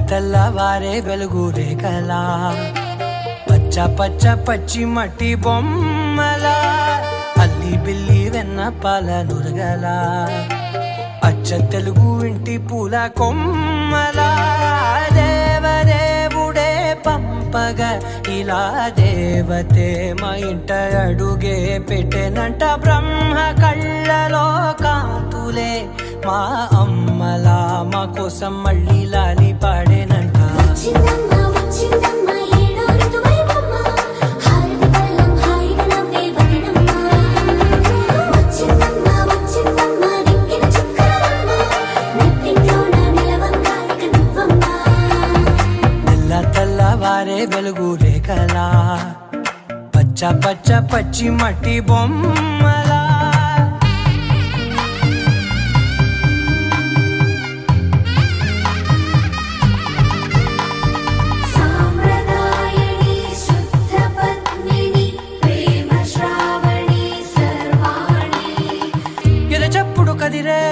తెల్లవారే వెలుగు రేఖలా పచ్చ పచ్చ పచ్చి మట్టి బొమ్మలా అల్లి బిల్లి వెన్న పాల నురగలా అచ్చ తెలుగు ఇంటి పూల కొమ్మలా దేవదేవుడే పంపగ ఇలా దేవతే మా ఇంట అడుగే పెట్టెనంట బ్రహ్మ కళ్ళలో కాంతులే మా అమ్మలా మా కోసం మళ్ళీ లాలి పాడేనంట. తెల్లవారే వెలుగు రేఖలా పచ్చ పచ్చ పచ్చి మట్టి బొమ్మలా ఎరచప్పుడు కదిరే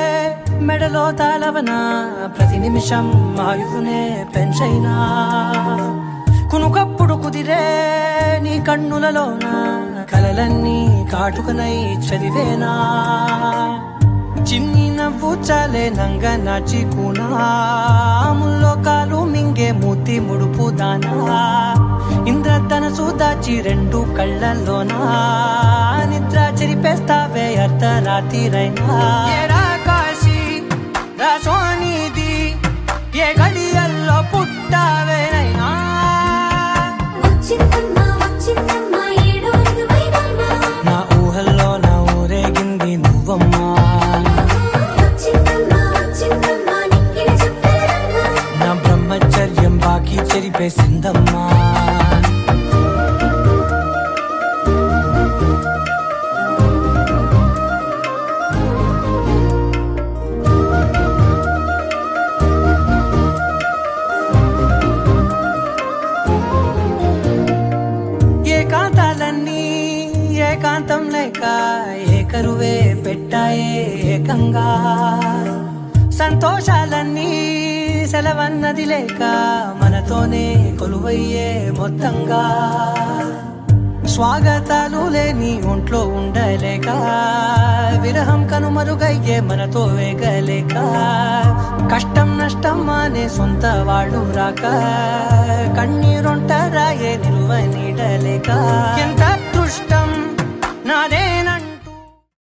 మెడలో తాళవన ప్రతి నిమిషం ఆయుధునే పెంచైనా కునుకప్పుడు కుదిరే నీ కన్నులలోన కలలన్నీ కాటుకనై చదివేనా చిన్ని నవ్వు చాలే నంగ నాచి కూనాముల్లో కాలు మింగే మూతి ముడుపు దానా ఇంద్రధనసు దాచి రెండు కళ్ళల్లోనా నిద్ర చెరిపేస్తావే అర్ధరాత్రిరైనా కాశీ రాసోనిది ఏ గడియల్లో పుట్టావేనైనా నా ఊహల్లో నా ఊరేగింది నువ్వమ్మా నా బ్రహ్మచర్యం బాకీ చెరిపేసిందమ్మా. ఏకాంతాలన్నీ ఏకాంతం లేక ఏకరువే పెట్టాయే ఏకంగా సంతోషాలన్నీ సెలవన్నది లేక మనతోనే కొలువయ్యే మొత్తంగా స్వాగతాలు లేని ఒంట్లో ఉండలేక విరహం కనుమరుగయ్యే మనతో వేగలేక కష్టం నష్టం అనే సొంత వాళ్ళు రాక కన్నీరొంటరాయే నిలువ నీడలేక